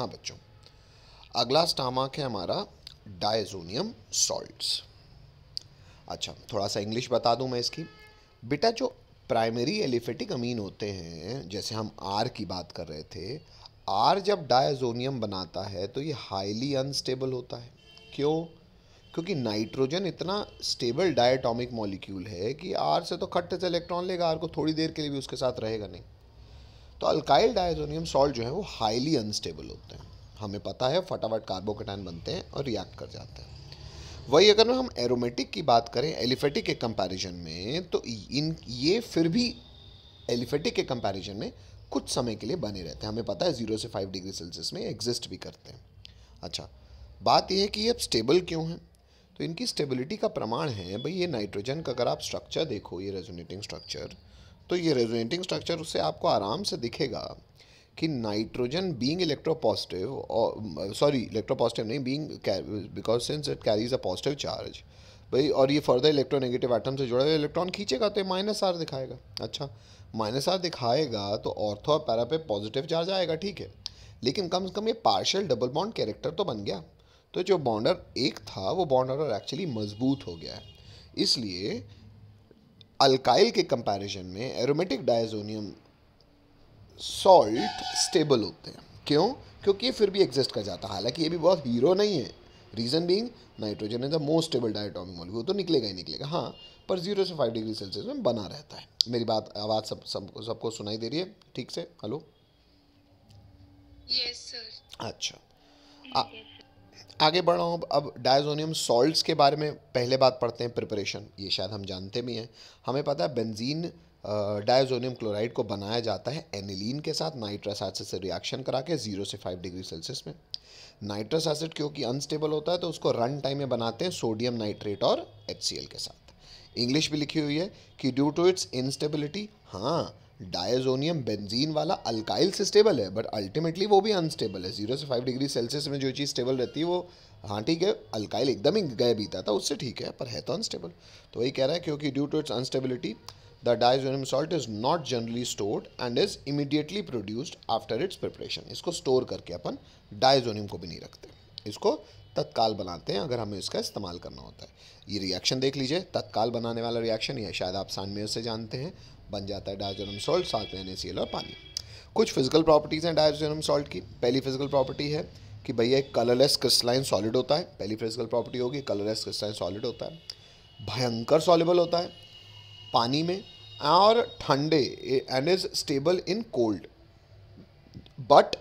हाँ बच्चों, अगला स्टामक है हमारा डायजोनियम सॉल्ट्स। अच्छा, थोड़ा सा इंग्लिश बता दूं मैं इसकी। बेटा जो प्राइमरी एलिफेटिक अमीन होते हैं, जैसे हम आर की बात कर रहे थे, आर जब डायजोनियम बनाता है तो ये हाईली अनस्टेबल होता है। क्यों? क्योंकि नाइट्रोजन इतना स्टेबल डायटोमिक मॉलिक्यूल है कि आर से तो खट्टे से इलेक्ट्रॉन लेगा, आर को थोड़ी देर के लिए भी उसके साथ रहेगा नहीं। तो अल्काइल डायजोनियम सॉल्ट जो है वो हाईली अनस्टेबल होते हैं। हमें पता है फटाफट कार्बोकेटायन बनते हैं और रिएक्ट कर जाते हैं। वही अगर हम एरोमेटिक की बात करें एलिफेटिक के कंपैरिजन में, तो इन ये फिर भी एलिफेटिक के कंपैरिजन में कुछ समय के लिए बने रहते हैं। हमें पता है 0 से 5 डिग्री सेल्सियस में एग्जिस्ट भी करते हैं। अच्छा, बात यह है कि ये अब स्टेबल क्यों हैं? तो इनकी स्टेबिलिटी का प्रमाण है भाई, ये नाइट्रोजन का अगर आप स्ट्रक्चर देखो, ये रेजोनेटिंग स्ट्रक्चर, तो ये रेजोनेटिंग स्ट्रक्चर उससे आपको आराम से दिखेगा कि नाइट्रोजन बीइंग इलेक्ट्रोपॉजिटिव, और सॉरी इलेक्ट्रोपॉजिटिव नहीं, being, because since it carries a positive charge भाई, और ये फर्दर इलेक्ट्रोनेगेटिव एटम से जुड़ा हुआ इलेक्ट्रॉन खींचेगा तो ये माइनस आर दिखाएगा। अच्छा, माइनस आर दिखाएगा तो ऑर्थो और पैरा पे पॉजिटिव चार्ज आएगा, ठीक है, लेकिन कम से कम ये पार्शियल डबल बॉन्ड कैरेक्टर तो बन गया। तो जो बॉन्डर एक था वो बॉन्डर एक्चुअली मजबूत हो गया है। इसलिए अल्काइल के कंपैरिजन में एरोमेटिक डायजोनियम सॉल्ट स्टेबल होते हैं। क्यों? क्योंकि ये फिर भी एग्जिस्ट कर जाता है, हालांकि ये भी बहुत हीरो नहीं है। Reason being nitrogen is the most stable diatomic molecule, तो निकलेगा ही निकलेगा, हाँ, पर 0 से 5 डिग्री सेल्सियस में बना रहता है। मेरी बात, आवाज़ सबको सुनाई दे रही है ठीक से? हेलो? Yes sir. अच्छा, आगे बढ़ रहा हूँ। अब डायजोनियम सॉल्ट्स के बारे में पहले बात पढ़ते हैं, प्रिपरेशन। ये शायद हम जानते भी हैं। हमें पता है बेंजीन डायजोनियम क्लोराइड को बनाया जाता है एनिलीन के साथ नाइट्रस एसिड से रिएक्शन करा के 0 से 5 डिग्री सेल्सियस में। नाइट्रस एसिड क्योंकि अनस्टेबल होता है तो उसको रन टाइम में बनाते हैं सोडियम नाइट्रेट और HCl के साथ। इंग्लिश भी लिखी हुई है कि ड्यू टू इट्स इनस्टेबिलिटी, हाँ, डायजोनियम बेंजीन वाला अल्काइल से स्टेबल है, बट अल्टीमेटली वो भी अनस्टेबल है। 0 से 5 डिग्री सेल्सियस में जो चीज़ स्टेबल रहती है वो, हाँ ठीक है, अल्काइल एकदम ही गए बीता था उससे, ठीक है, पर है तो अनस्टेबल। तो वही कह रहा है क्योंकि due to its unstability the diazonium salt is not generally stored and is immediately produced after its preparation. इसको स्टोर करके अपन डायजोनियम को भी नहीं रखते, इसको तत्काल बनाते हैं अगर हमें इसका इस्तेमाल करना होता है। ये रिएक्शन देख लीजिए, तत्काल बनाने वाला रिएक्शन, ये शायद आप सैंडमेयर से जानते हैं, बन जाता है डायजोनियम सॉल्ट, साथ में NaCl और पानी। कुछ फिजिकल प्रॉपर्टीज़ हैं डायजोनियम सॉल्ट की। पहली फिजिकल प्रॉपर्टी है कि भैया एक कलरलेस क्रिस्टलाइन सॉलिड होता है। पहली फिजिकल प्रॉपर्टी होगी कलरलेस क्रिस्टलाइन सॉलिड होता है, भयंकर सॉल्युबल होता है पानी में और ठंडे, and is stable in cold but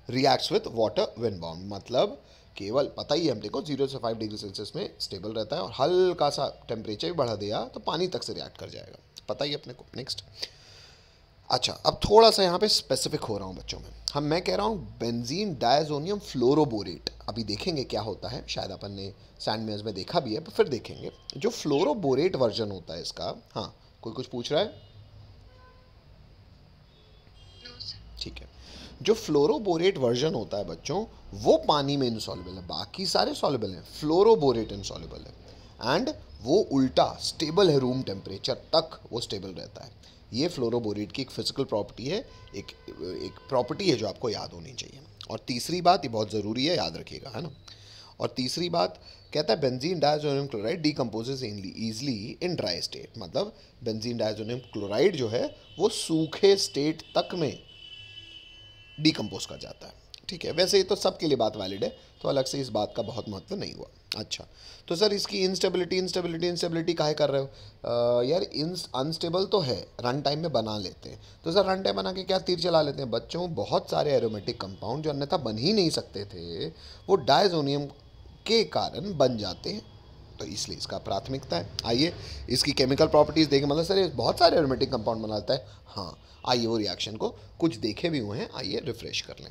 reacts with water when bound. मतलब केवल पता ही है हम देखो 0 से 5 डिग्री सेल्सियस में स्टेबल रहता है और हल्का सा टेम्परेचर भी बढ़ा दिया तो पानी तक से रिएक्ट कर जाएगा, पता ही अपने को। नेक्स्ट, अच्छा अब थोड़ा सा यहाँ पे स्पेसिफिक हो रहा हूँ बच्चों में। मैं कह रहा हूँ बेंजीन डायजोनियम फ्लोरोबोरेट, अभी देखेंगे क्या होता है, शायद अपन ने सैंडमेयर्स में देखा भी है पर फिर देखेंगे। जो फ्लोरोबोरेट वर्जन होता है इसका, हाँ कोई कुछ पूछ रहा है? No sir. ठीक है, जो फ्लोरोबोरेट वर्जन होता है बच्चों वो पानी में इनसॉल्युबल है, बाकी सारे सॉल्युबल हैं, फ्लोरोबोरेट इनसॉल्युबल है, एंड वो उल्टा स्टेबल है, रूम टेम्परेचर तक वो स्टेबल रहता है। ये फ्लोरोबोरेट की एक फिजिकल प्रॉपर्टी है, एक प्रॉपर्टी है जो आपको याद होनी चाहिए। और तीसरी बात, ये बहुत ज़रूरी है, याद रखिएगा, है ना। और तीसरी बात कहता है benzene diazonium chloride decomposes easily in dry state. मतलब बेंजीन डायजोनियम क्लोराइड जो है वो सूखे स्टेट तक में डीकम्पोज कर जाता है, ठीक है। वैसे ये तो सबके लिए बात वैलिड है, तो अलग से इस बात का बहुत महत्व नहीं हुआ। अच्छा, तो सर इसकी इंस्टेबिलिटी काहे कर रहे हो? यार अनस्टेबल तो है, रन टाइम में बना लेते हैं, तो सर रन टाइम बना के क्या तीर चला लेते हैं? बच्चों बहुत सारे एरोमेटिक कंपाउंड जो अन्यथा बन ही नहीं सकते थे वो डायजोनियम के कारण बन जाते हैं, तो इसलिए इसका प्राथमिकता है। आइए इसकी केमिकल प्रॉपर्टीज़ देखें। मतलब सर ये बहुत सारे एरोमेटिक कंपाउंड बनाता है, हाँ आइए वो रिएक्शन को कुछ देखे भी हुए हैं, आइए रिफ्रेश कर लें।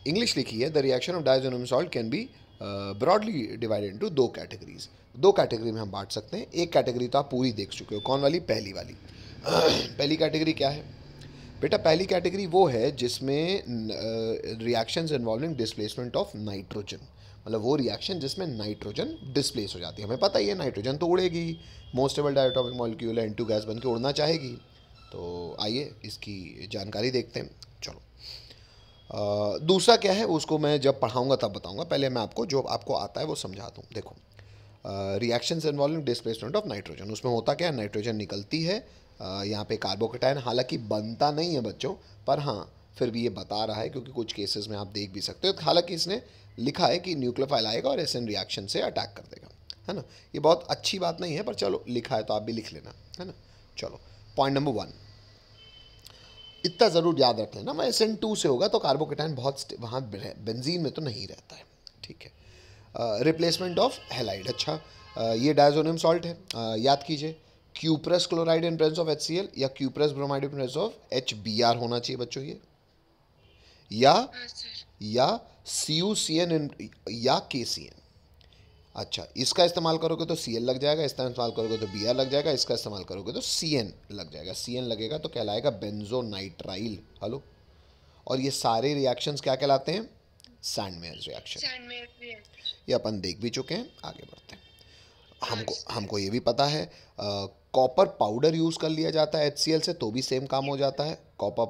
इंग्लिश लिखी है the reaction of diazonium salt can be broadly divided into 2 categories. 2 category में हम बांट सकते हैं। एक कैटेगरी तो आप पूरी देख चुके हो, कौन वाली? पहली वाली। पहली कैटेगरी क्या है बेटा? पहली कैटेगरी वो है जिसमें reactions involving displacement of nitrogen, मतलब वो रिएक्शन जिसमें नाइट्रोजन डिस्प्लेस हो जाती है। हमें पता ही है नाइट्रोजन तो उड़ेगी, मोस्ट स्टेबल डायटोमिक मॉलिक्यूल है, N2 गैस बन के उड़ना चाहेगी। तो आइए इसकी जानकारी देखते हैं। चलो, दूसरा क्या है उसको मैं जब पढ़ाऊंगा तब बताऊंगा, पहले मैं आपको जो आपको आता है वो समझा दूँ। देखो, reactions involving displacement of nitrogen, उसमें होता क्या है, नाइट्रोजन निकलती है, यहाँ पे कार्बोकेटायन हालांकि बनता नहीं है बच्चों, पर हाँ फिर भी ये बता रहा है क्योंकि कुछ केसेस में आप देख भी सकते हो। हालांकि इसने लिखा है कि न्यूक्लियोफाइल आएगा और एसएन रिएक्शन से अटैक कर देगा, है ना। ये बहुत अच्छी बात नहीं है पर चलो लिखा है तो आप भी लिख लेना, है ना। चलो पॉइंट नंबर 1 इतना ज़रूर याद रख लेना, मैं SN2 से होगा तो कार्बोकेटाइन बहुत वहाँ बेंजीन में तो नहीं रहता है, ठीक है। रिप्लेसमेंट ऑफ हेलाइड, अच्छा ये डायजोनियम सॉल्ट है, याद कीजिए cuprous chloride in presence of HCl या cuprous bromide in presence of HBr होना चाहिए बच्चों ये, हाँ सर। या CuCN या KCN। अच्छा, इसका इस्तेमाल करोगे तो Cl लग जाएगा, इसका इस्तेमाल करोगे तो Br लग जाएगा, इसका इस्तेमाल करोगे तो Cn लग जाएगा। Cn लगेगा तो कहलाएगा बेंजोनाइट्राइल। हेलो, और ये सारे रिएक्शंस क्या कहलाते हैं, सैंडमेयर्स रिएक्शन। Sandmeyer reaction. ये अपन देख भी चुके हैं, आगे बढ़ते हैं। हाँ हमको ये भी पता है कॉपर पाउडर यूज़ कर लिया जाता है HCl से तो भी सेम काम हो जाता है, कॉपर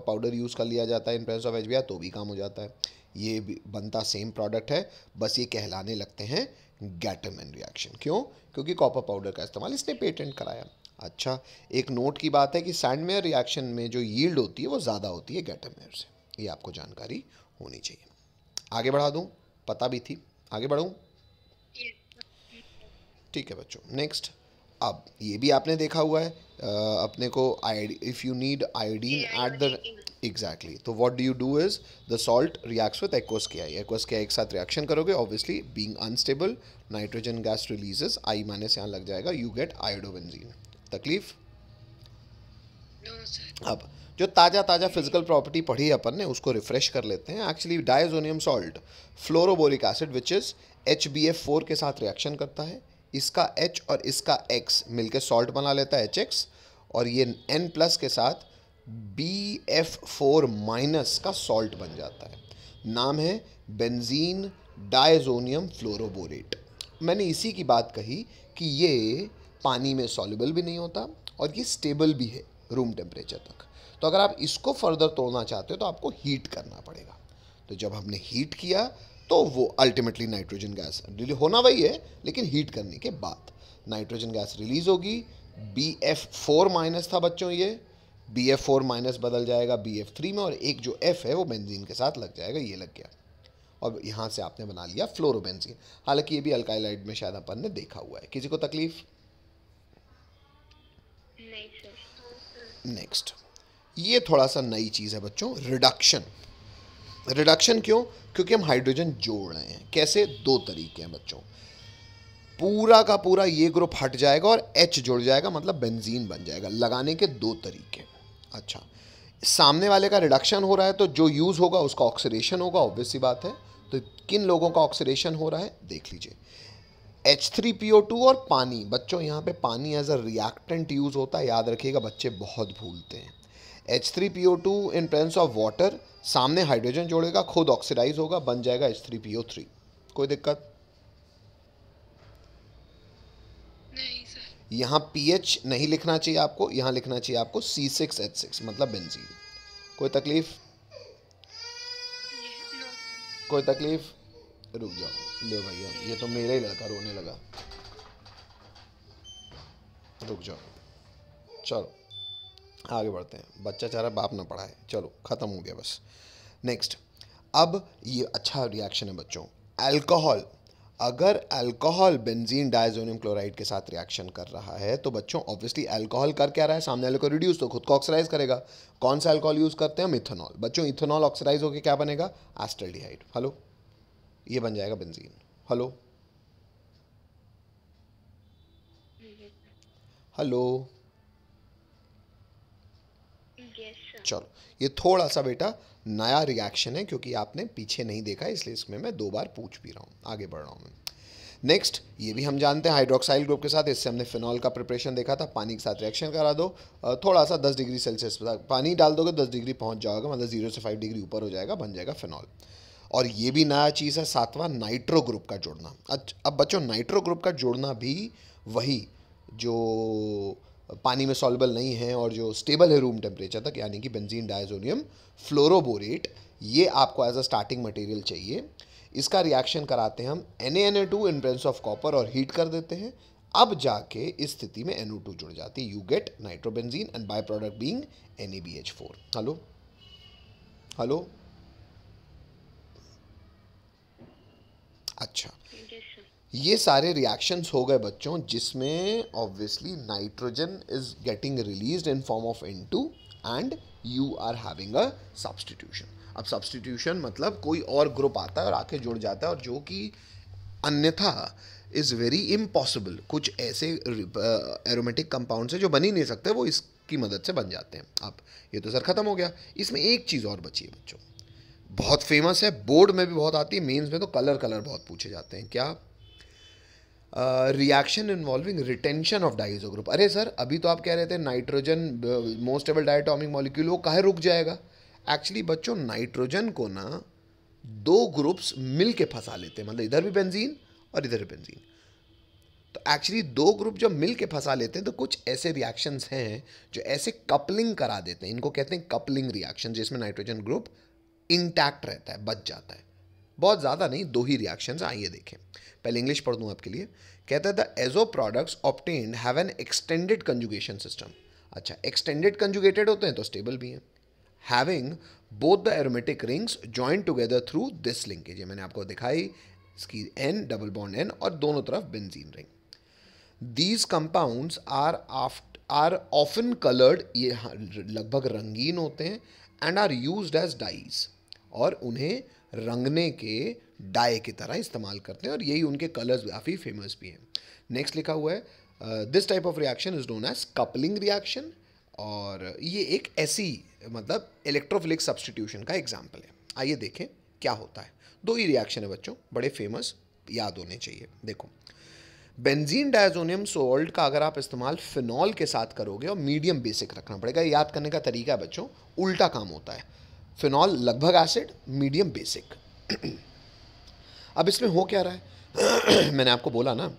पाउडर यूज़ कर लिया जाता है इन प्रेजेंस ऑफ HBr तो भी काम हो जाता है, ये भी बनता सेम प्रोडक्ट है, बस ये कहलाने लगते हैं गैटरमैन रिएक्शन। क्यों, क्योंकि कॉपर पाउडर का इस्तेमाल इसने पेटेंट कराया। अच्छा, एक नोट की बात है कि सैंडमेयर रिएक्शन में जो यील्ड होती है वो ज़्यादा होती है गैटरमेयर से, ये आपको जानकारी होनी चाहिए। आगे बढ़ा दूँ, पता भी थी, आगे बढ़ूँ, ठीक है बच्चों। नेक्स्ट, अब ये भी आपने देखा हुआ है अपने को if you need iodine at the exactly, तो what do you do is the salt reacts with aqueous K I, एक साथ रिएक्शन करोगे, obviously being unstable nitrogen gas releases, I minus यहाँ लग जाएगा, यू गेट आयोडोबेंजीन। तकलीफ, no sir. अब जो ताज़ा ताज़ा फिजिकल प्रॉपर्टी पढ़ी है अपन ने उसको रिफ्रेश कर लेते हैं। Actually diazonium salt fluoroboric acid which is HBF4 के साथ रिएक्शन करता है, इसका H और इसका X मिलकर सॉल्ट बना लेता है HX, और ये N प्लस के साथ BF4 माइनस का सॉल्ट बन जाता है, नाम है बेंजीन डायजोनियम फ्लोरोबोरेट। मैंने इसी की बात कही कि ये पानी में सॉल्युबल भी नहीं होता और ये स्टेबल भी है रूम टेम्परेचर तक, तो अगर आप इसको फर्दर तोड़ना चाहते हो तो आपको हीट करना पड़ेगा। तो जब हमने हीट किया तो वो अल्टीमेटली नाइट्रोजन गैस होना वही है, लेकिन हीट करने के बाद नाइट्रोजन गैस रिलीज होगी। BF4 माइनस था बच्चों, ये BF4 माइनस बदल जाएगा BF3 में, और एक जो F है वो बेंजीन के साथ लग जाएगा, ये लग गया, और यहाँ से आपने बना लिया फ्लोरोबेंजीन। हालांकि ये भी अल्काइलाइड में शायद अपन ने देखा हुआ है। किसी को तकलीफ? नहीं सर। नेक्स्ट, ये थोड़ा सा नई चीज़ है बच्चों, रिडक्शन। रिडक्शन क्यों? क्योंकि हम हाइड्रोजन जोड़ रहे हैं। कैसे? दो तरीके हैं बच्चों, पूरा का पूरा ये ग्रुप हट जाएगा और H जुड़ जाएगा, मतलब बेंजीन बन जाएगा। लगाने के दो तरीके। अच्छा, सामने वाले का रिडक्शन हो रहा है तो जो यूज़ होगा उसका ऑक्सीडेशन होगा, ऑब्वियस सी बात है। तो किन लोगों का ऑक्सीडेशन हो रहा है देख लीजिए, H3PO2 और पानी। बच्चों यहाँ पे पानी एज अ रिएक्टेंट यूज़ होता है, याद रखिएगा, बच्चे बहुत भूलते हैं। H3PO2 in presence of water, सामने हाइड्रोजन जोड़ेगा, खुद ऑक्सीडाइज होगा, बन जाएगा H3PO3। कोई दिक्कत? नहीं सर। यहाँ pH नहीं लिखना चाहिए आपको, यहाँ लिखना चाहिए आपको C6H6, मतलब बेंजीन। कोई तकलीफ? नो। कोई तकलीफ? रुक जाओ, लो भैया, ये तो मेरा ही लड़का रोने लगा, रुक जाओ। चलो आगे बढ़ते हैं, बच्चा चाह रहा बाप ना पढ़ाए, चलो ख़त्म हो गया बस। नेक्स्ट, अब ये अच्छा रिएक्शन है बच्चों, अल्कोहल। अगर अल्कोहल बेंजीन डायजोनियम क्लोराइड के साथ रिएक्शन कर रहा है तो बच्चों ऑब्वियसली अल्कोहल कर क्या रहा है, सामने वाले को रिड्यूस, तो खुद को ऑक्सीडाइज करेगा। कौन सा अल्कोहल यूज़ करते हैं? इथेनॉल। बच्चों इथेनॉल ऑक्सीडाइज होकर क्या बनेगा? एस्टल्डिहाइड। हेलो, ये बन जाएगा benzene. Hello hello, yes sir. चलो ये थोड़ा सा बेटा नया रिएक्शन है क्योंकि आपने पीछे नहीं देखा, इसलिए इसमें मैं दो बार पूछ भी रहा हूँ, आगे बढ़ रहा हूँ मैं। नेक्स्ट, ये भी हम जानते हैं हाइड्रोक्साइल ग्रुप के साथ, इससे हमने फिनॉल का प्रिपरेशन देखा था, पानी के साथ रिएक्शन करा दो, थोड़ा सा 10 डिग्री सेल्सियस पानी डाल दोगे, 10 डिग्री पहुँच जाएगा, मतलब 0 से 5 डिग्री ऊपर हो जाएगा, बन जाएगा फिनॉल। और ये भी नया चीज़ है, सातवां नाइट्रो ग्रुप का जोड़ना। अब बच्चों नाइट्रो ग्रुप का जोड़ना भी वही जो पानी में सॉल्युबल नहीं है और जो स्टेबल है रूम टेम्परेचर तक, यानी कि बेंजीन डायजोनियम फ्लोरोबोरेट, ये आपको एज अ स्टार्टिंग मटेरियल चाहिए। इसका रिएक्शन कराते हैं हम NaNO2 in presence of copper और हीट कर देते हैं। अब जाके इस स्थिति में NO2 जुड़ जाती है, you get nitrobenzene and by product being NaBH4। Hello hello, अच्छा, Yes, sir. ये सारे रिएक्शंस हो गए बच्चों, जिसमें obviously nitrogen is getting released in form of N2 and you are having a substitution. अब सब्स्टिट्यूशन मतलब कोई और ग्रुप आता है और आके जुड़ जाता है, और जो कि अन्यथा इज़ वेरी इम्पॉसिबल। कुछ ऐसे एरोमेटिक कंपाउंड्स हैं जो बन ही नहीं सकते, वो इसकी मदद से बन जाते हैं। अब ये तो सर ख़त्म हो गया, इसमें एक चीज़ और बची है बच्चों, बहुत फेमस है, बोर्ड में भी बहुत आती है, मेंस में तो कलर कलर बहुत पूछे जाते हैं। क्या? Reaction involving retention of Dizo group. अरे सर, अभी तो आप कह रहे थे nitrogen most stable diatomic molecule, वो काहे रुक जाएगा? एक्चुअली बच्चों, नाइट्रोजन को ना दो ग्रुप्स मिल के फंसा लेते हैं, मतलब इधर भी बेंजीन और इधर भी बेंजीन। तो एक्चुअली दो ग्रुप जब मिल के फंसा लेते हैं तो कुछ ऐसे रिएक्शंस हैं जो ऐसे कपलिंग करा देते हैं, इनको कहते हैं कपलिंग रिएक्शन, जिसमें नाइट्रोजन ग्रुप इंटैक्ट रहता है, बच जाता है। बहुत ज़्यादा नहीं, दो ही रिएक्शंस। आइए देखें, पहले इंग्लिश पढ़ दूँ आपके लिए। कहता है the azo products obtained have an extended conjugation system. अच्छा, एक्सटेंडेड कंजुगेटेड होते हैं तो स्टेबल भी हैं। Having both the aromatic rings joint together through this linkage, ये मैंने आपको दिखाई, इसकी N डबल बॉन्ड N और दोनों तरफ benzene ring. These compounds are often coloured, ये लगभग रंगीन होते हैं, and are used as dyes, और उन्हें रंगने के डाई की तरह इस्तेमाल करते हैं, और यही उनके कलर्स काफ़ी फेमस भी हैं। नेक्स्ट लिखा हुआ है this type of reaction is known as coupling reaction, और ये एक ऐसी मतलब इलेक्ट्रोफिलिक सब्स्टिट्यूशन का एग्जाम्पल है। आइए देखें क्या होता है। दो ही रिएक्शन है बच्चों, बड़े फेमस, याद होने चाहिए। देखो, बेंजीन डायजोनियम सोल्ट का अगर आप इस्तेमाल फिनॉल के साथ करोगे, और मीडियम बेसिक रखना पड़ेगा, याद करने का तरीका है बच्चों, उल्टा काम होता है। फिनॉल लगभग एसिड, मीडियम बेसिक। अब इसमें हो क्या रहा है मैंने आपको बोला ना,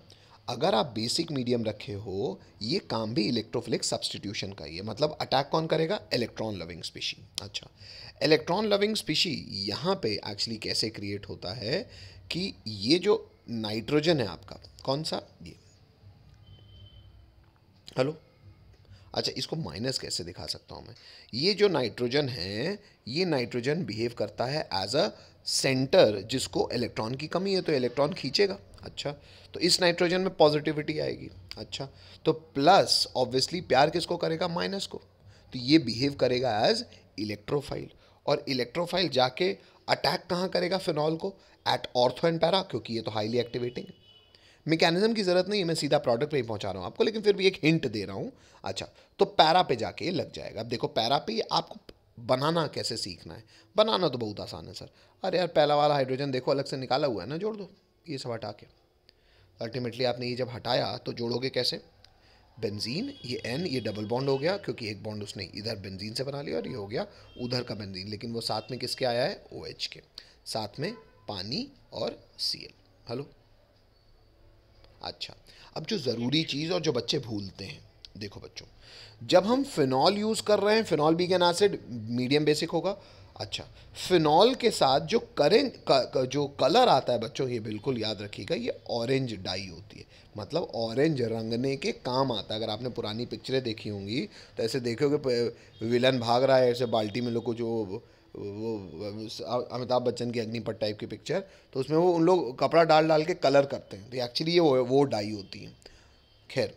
अगर आप बेसिक मीडियम रखे हो, ये काम भी इलेक्ट्रोफिलिक सब्स्टिट्यूशन का ही है। मतलब अटैक कौन करेगा? Electron loving species. अच्छा, इलेक्ट्रॉन लविंग स्पीशी यहाँ पे एक्चुअली कैसे क्रिएट होता है कि ये जो नाइट्रोजन है आपका, कौन सा? ये, हेलो, अच्छा, इसको माइनस कैसे दिखा सकता हूँ मैं? ये जो नाइट्रोजन है, ये नाइट्रोजन बिहेव करता है एज अ सेंटर, जिसको इलेक्ट्रॉन की कमी है तो इलेक्ट्रॉन खींचेगा। अच्छा, तो इस नाइट्रोजन में पॉजिटिविटी आएगी। अच्छा, तो प्लस ऑब्वियसली प्यार किसको करेगा? माइनस को। तो ये बिहेव करेगा एज इलेक्ट्रोफाइल, और इलेक्ट्रोफाइल जाके अटैक कहाँ करेगा? फिनॉल को, एट ऑर्थो एंड पैरा, क्योंकि ये तो हाईली एक्टिवेटिंग है। मैकेनिज्म की ज़रूरत नहीं है, मैं सीधा प्रोडक्ट पे ही पहुंचा रहा हूँ आपको, लेकिन फिर भी एक हिंट दे रहा हूँ। अच्छा, तो पैरा पे जाके लग जाएगा। अब देखो, पैरा पे आपको बनाना कैसे सीखना है। बनाना तो बहुत आसान है सर। अरे यार, पहला वाला हाइड्रोजन देखो अलग से निकाला हुआ है ना, जोड़ दो, ये सब हटा के। अल्टीमेटली आपने ये जब हटाया तो जोड़ोगे कैसे? बेंजीन, ये N, ये डबल बॉन्ड हो गया, क्योंकि एक बॉन्ड उसने इधर बेंजीन से बना लिया, और ये हो गया उधर का बेंजीन, लेकिन वो साथ में किसके आया है? OH के, साथ में पानी और Cl। हेलो, अच्छा, अब जो ज़रूरी चीज़ और जो बच्चे भूलते हैं, देखो बच्चों, जब हम फिनॉल यूज़ कर रहे हैं, फिनॉल भी एन एसिड, मीडियम बेसिक होगा। अच्छा, फिनॉल के साथ जो जो कलर आता है बच्चों, ये बिल्कुल याद रखिएगा, ये ऑरेंज डाई होती है, मतलब ऑरेंज रंगने के काम आता है। अगर आपने पुरानी पिक्चरें देखी होंगी तो ऐसे देखोगे विलन भाग रहा है ऐसे बाल्टी में, लोग को, जो वो अमिताभ बच्चन की अग्निपथ टाइप की पिक्चर, तो उसमें वो उन लोग कपड़ा डाल डाल के कलर करते हैं, तो एक्चुअली ये वो डाई होती है। खैर,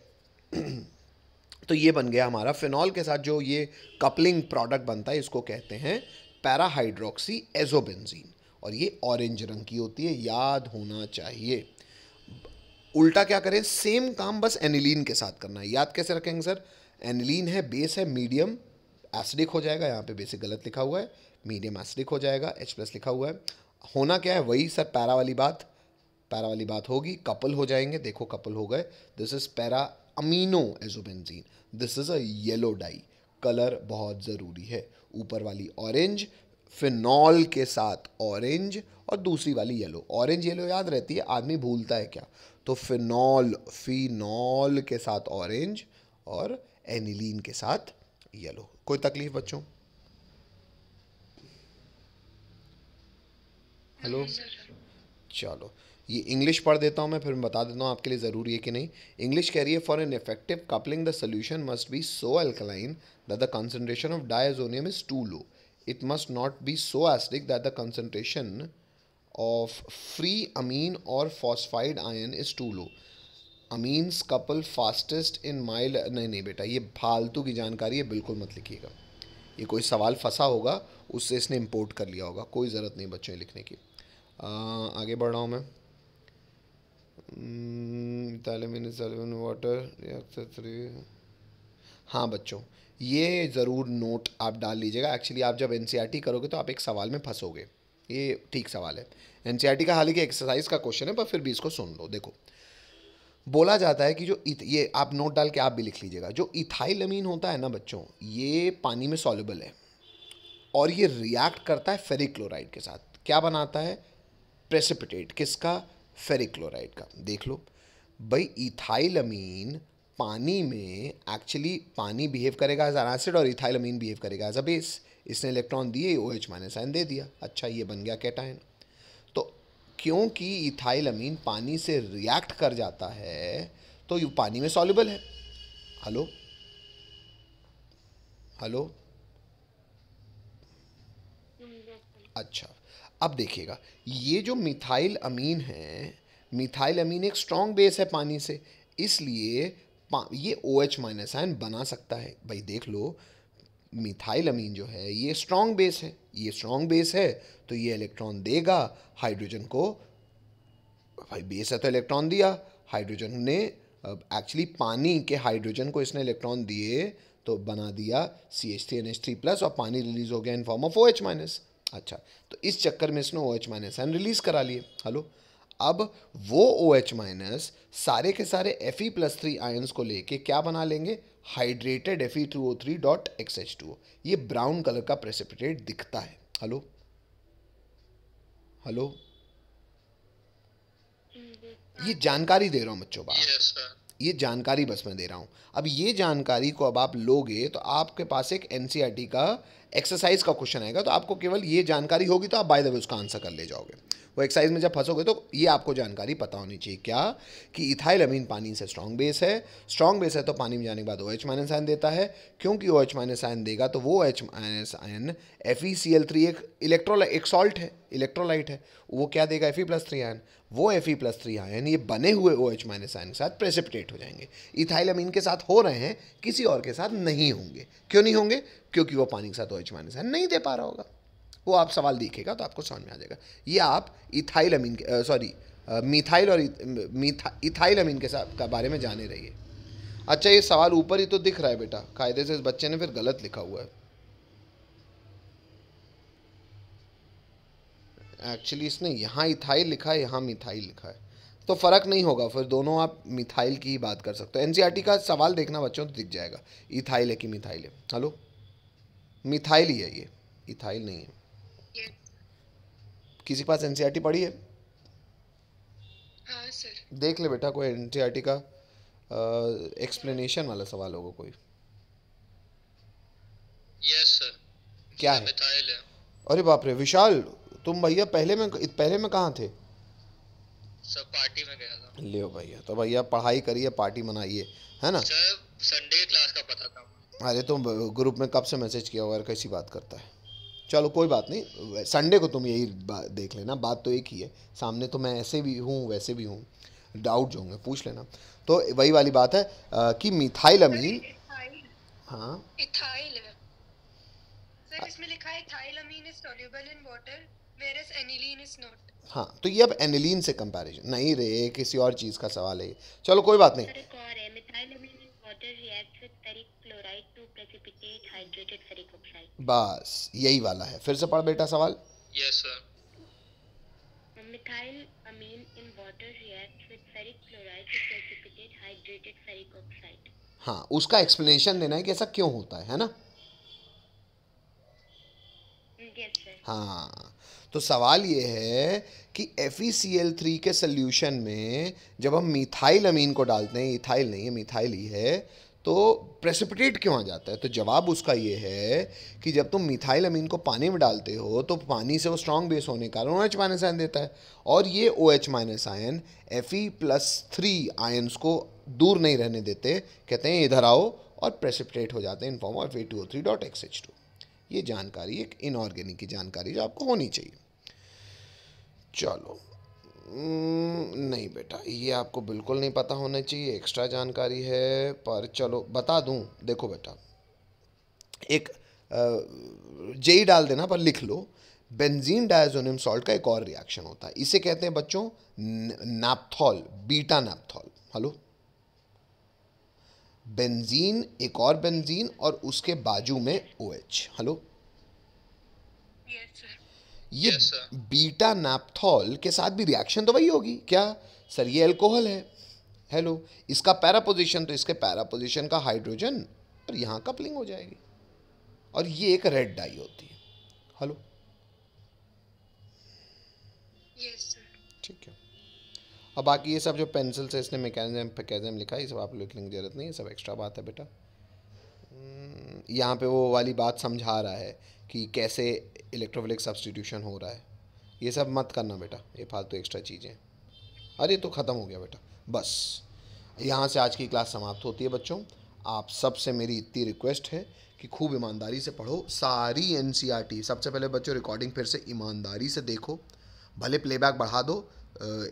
तो ये बन गया हमारा फिनॉल के साथ जो ये कपलिंग प्रोडक्ट बनता है, इसको कहते हैं पैराहाइड्रोक्सी एजोबेंजीन, और ये ऑरेंज रंग की होती है, याद होना चाहिए। उल्टा क्या करें? सेम काम बस एनिलीन के साथ करना है। याद कैसे रखेंगे सर? एनिलीन है, बेस है, मीडियम एसिडिक हो जाएगा, यहाँ पे बेसिक गलत लिखा हुआ है, मीडियम एसिडिक हो जाएगा, H+ लिखा हुआ है। होना क्या है? वही सर, पैरा वाली बात होगी, कपल हो जाएंगे, देखो कपल हो गए। This is para amino azobenzene, this is a yellow die. Colour बहुत ज़रूरी है, ऊपर वाली ऑरेंज फिनॉल के साथ ऑरेंज, और दूसरी वाली येलो। ऑरेंज येलो याद रहती है, आदमी भूलता है क्या? तो फिनॉल के साथ ऑरेंज, और एनिलीन के साथ येलो। कोई तकलीफ बच्चों? हेलो, चलो ये इंग्लिश पढ़ देता हूँ मैं, फिर मैं बता देता हूँ आपके लिए ज़रूरी है कि नहीं। इंग्लिश कह रही है for an effective coupling the solution must be so alkaline that the concentration of diazonium is too low. It must not be so acidic that the concentration of free amine or phosphide ion is too low. Amines couple fastest in mild. नहीं नहीं बेटा, ये फालतू की जानकारी है, बिल्कुल मत लिखिएगा। ये कोई सवाल फंसा होगा, उससे इसने इंपोर्ट कर लिया होगा, कोई ज़रूरत नहीं बच्चों लिखने की। आगे बढ़ रहा हूँ मैं। वाटर। हाँ बच्चों, ये ज़रूर नोट आप डाल लीजिएगा। एक्चुअली आप जब एनसीईआरटी करोगे तो आप एक सवाल में फंसोगे, ये ठीक सवाल है। एनसीईआरटी का हालांकि एक्सरसाइज का क्वेश्चन है, पर फिर भी इसको सुन लो। देखो, बोला जाता है कि जो ये आप नोट डाल के आप भी लिख लीजिएगा, जो इथाइलमीन होता है ना बच्चों, ये पानी में सॉल्युबल है और ये रिएक्ट करता है फेरिक क्लोराइड के साथ। क्या बनाता है? प्रेसिपिटेट। किसका? फेरिक क्लोराइड का। देख लो भाई, इथाइलमीन पानी में एक्चुअली पानी बिहेव करेगा एज एन एसिड और इथाइलमीन बिहेव करेगा एज अ बेस। इसने इलेक्ट्रॉन दिए, OH माइनस आयन दे दिया। अच्छा, ये बन गया कैटायन। तो क्योंकि इथाइलमीन पानी से रिएक्ट कर जाता है तो ये पानी में सॉल्युबल है। हेलो हेलो, अच्छा अब देखिएगा, ये जो मिथाइल अमीन है, मिथाइल अमीन एक स्ट्रॉन्ग बेस है पानी से, इसलिए ये OH माइनस आयन बना सकता है। भाई देख लो, मिथाइल अमीन जो है ये स्ट्रॉन्ग बेस है, ये स्ट्रॉन्ग बेस है तो ये इलेक्ट्रॉन देगा हाइड्रोजन को। भाई बेस है तो इलेक्ट्रॉन दिया, हाइड्रोजन ने एक्चुअली पानी के हाइड्रोजन को इसने इलेक्ट्रॉन दिए तो बना दिया CH3NH3+ और पानी रिलीज हो गया इन फॉर्म ऑफ OH माइनस। अच्छा, तो इस चक्कर में इसने OH माइनस आयन रिलीज करा लिए। हेलो, अब वो OH माइनस सारे के सारे Fe+3 आयंस को लेके क्या बना लेंगे? Hydrated Fe2O3.XH2O। ये ब्राउन कलर का प्रेसिपिटेट दिखता है। हेलो हेलो, ये जानकारी दे रहा हूँ बच्चों बात, ये जानकारी बस मैं दे रहा हूँ। अब ये जानकारी को अब आप लोगे तो आपके पास एक एनसीईआरटी का एक्सरसाइज का क्वेश्चन आएगा, तो आपको केवल ये जानकारी होगी तो आप बाय द वे उसका आंसर कर ले जाओगे। वो एक्सरसाइज में जब फंसोगे तो ये आपको जानकारी पता होनी चाहिए, क्या कि इथाइल अमीन पानी से स्ट्रॉन्ग बेस है। स्ट्रॉन्ग बेस है तो पानी में जाने के बाद OH माइनस आयन देता है। क्योंकि OH माइनस आयन देगा तो वो OH माइनस आयन FeCl3 एक सॉल्ट है, इलेक्ट्रोलाइट है, वो क्या देगा? Fe+3 ion. वो Fe+3 आयन ये बने हुए OH माइनस आयन के साथ प्रेसिपिटेट हो जाएंगे। इथाइल अमीन के साथ हो रहे हैं, किसी और के साथ नहीं होंगे। क्यों नहीं होंगे? क्योंकि वो पानी के साथ OH माइनस आयन नहीं दे पा रहा होगा। वो आप सवाल देखिएगा तो आपको समझ में आ जाएगा। ये आप इथाइल अमीन के सॉरी मिथाइल और इथाइल अमीन के साथ का बारे में जाने रहिए। अच्छा, ये सवाल ऊपर ही तो दिख रहा है बेटा, कायदे से इस बच्चे ने फिर गलत लिखा हुआ है। एक्चुअली इसने यहाँ इथाइल लिखा है, यहाँ मिथाइल लिखा है, तो फ़र्क नहीं होगा, फिर दोनों आप मिथाइल की ही बात कर सकते हो। एनसीईआरटी का सवाल देखना बच्चों तो दिख जाएगा, इथाइल है कि मिथाइल है। हेलो, मिथाइल ही है ये, इथाइल नहीं है। किसी के पास एनसीईआरटी पढ़ी है? हाँ सर। देख ले बेटा, कोई एनसीईआरटी का एक्सप्लेनेशन वाला सवाल होगा कोई। Yes sir. क्या है? मिथाइल है। अरे बाप रे विशाल, तुम भैया पहले में कहाँ थे? सर पार्टी में गया था। ले भैया, तो भैया पढ़ाई करिए, पार्टी मनाइए, है ना? सर संडे क्लास का पता था। अरे तुम ग्रुप में कब से मैसेज किया हुआ, कैसी बात करता है? चलो कोई बात नहीं, संडे को तुम यही देख लेना, बात तो एक ही है। सामने तो मैं ऐसे भी हूँ वैसे भी हूँ, डाउट जो होंगे पूछ लेना। तो वही वाली बात है कि मिथाइल अमीन। हाँ इथाइल है सर, इसमें लिखा है ethyl amine is soluble in water whereas aniline is not. हाँ, तो ये अब एनिलीन से कंपैरिजन नहीं रे, किसी और चीज़ का सवाल है। चलो कोई बात नहीं। सर एक और है, methyl amine in water reacts with ferric chloride to precipitate hydrated ferric oxide. बस यही वाला है, फिर से पढ़ बेटा सवाल। Yes sir. Methyl amine in water reacts with ferric chloride to precipitate hydrated ferric oxide. हाँ, उसका एक्सप्लेनेशन देना है कि ऐसा क्यों होता है ना? Yes sir. हाँ, तो सवाल ये है कि FeCl3 के सोल्यूशन में जब हम मिथाइल अमीन को डालते हैं, इथाइल नहीं है मिथाइल ही है, तो प्रेसिपिटेट क्यों आ जाता है? तो जवाब उसका ये है कि जब तुम मिथाइल अमीन को पानी में डालते हो तो पानी से वो स्ट्रॉन्ग बेस होने के कारण OH माइनस आयन देता है, और ये OH minus ion Fe+3 ions को दूर नहीं रहने देते, कहते हैं इधर आओ, और प्रेसिपिटेट हो जाते हैं इन फॉर्म ऑफ Fe2O3.XH2। ये जानकारी एक इनऑर्गेनिक की जानकारी जो आपको होनी चाहिए। चलो, नहीं बेटा, ये आपको बिल्कुल नहीं पता होना चाहिए, एक्स्ट्रा जानकारी है, पर चलो बता दूं। देखो बेटा, एक जेई डाल देना पर लिख लो, बेंजीन डायजोनियम सॉल्ट का एक और रिएक्शन होता है, इसे कहते हैं बच्चों नैप्थॉल, बीटा नैप्थॉल। हेलो, बेंजीन, एक और बेंजीन, और उसके बाजू में OH। Hello, yes sir. ये Yes, sir. बीटा नैप्थॉल के साथ भी रिएक्शन तो वही होगी क्या सर? ये अल्कोहल है। हेलो, इसका पैरा पोजीशन, तो इसके पैरा पोजीशन का हाइड्रोजन और यहाँ कपलिंग हो जाएगी, और ये एक रेड डाई होती है। Hello, yes sir. ठीक है। अब बाकी ये सब जो पेंसिल से इसने मैकेनिज्म लिखा है, ये सब आप लिखने की जरूरत नहीं है, सब एक्स्ट्रा बात है बेटा। यहाँ पे वो वाली बात समझा रहा है कि कैसे इलेक्ट्रोफिलिक सब्स्टिट्यूशन हो रहा है, ये सब मत करना बेटा, ये फालतू एक्स्ट्रा चीज़ें। अरे तो ख़त्म हो गया बेटा, बस यहाँ से आज की क्लास समाप्त होती है बच्चों। आप सबसे मेरी इतनी रिक्वेस्ट है कि खूब ईमानदारी से पढ़ो सारी NCERT। सबसे पहले बच्चों रिकॉर्डिंग फिर से ईमानदारी से देखो, भले प्लेबैक बढ़ा दो,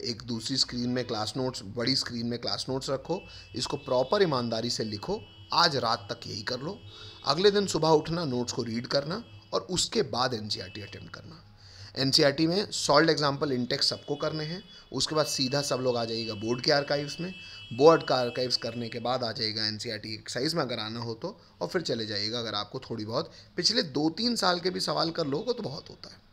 एक दूसरी स्क्रीन में क्लास नोट्स, बड़ी स्क्रीन में क्लास नोट्स रखो, इसको प्रॉपर ईमानदारी से लिखो। आज रात तक यही कर लो, अगले दिन सुबह उठना, नोट्स को रीड करना, और उसके बाद NCERT अटेम्प्ट करना। NCERT में सॉल्ट एग्जाम्पल इंटेक्स सबको करने हैं, उसके बाद सीधा सब लोग आ जाइएगा बोर्ड के आर्काइव्स में, बोर्ड का आर्काइव्स करने के बाद आ जाएगा NCERT एक्सरसाइज में अगर आना हो तो, और फिर चले जाइएगा अगर आपको थोड़ी बहुत पिछले 2-3 साल के भी सवाल कर लोगे तो बहुत होता है।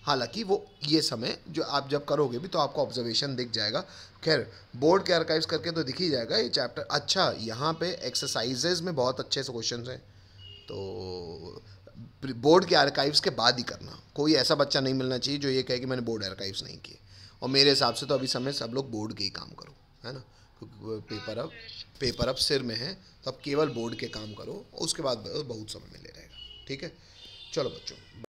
हालांकि वो ये समय जो आप जब करोगे भी तो आपको ऑब्जर्वेशन दिख जाएगा। खैर, बोर्ड के आर्काइव्स करके तो दिख ही जाएगा ये चैप्टर। अच्छा, यहाँ पे एक्सरसाइजेज में बहुत अच्छे से क्वेश्चन हैं, तो बोर्ड के आर्काइव्स के बाद ही करना। कोई ऐसा बच्चा नहीं मिलना चाहिए जो ये कहे कि मैंने बोर्ड आर्काइव्स नहीं किए, और मेरे हिसाब से तो अभी समय सब लोग बोर्ड के ही काम करो, है ना, क्योंकि पेपर अब सिर में है, तो अब केवल बोर्ड के काम करो, उसके बाद बहुत समय मिले रहेगा। ठीक है, चलो बच्चों।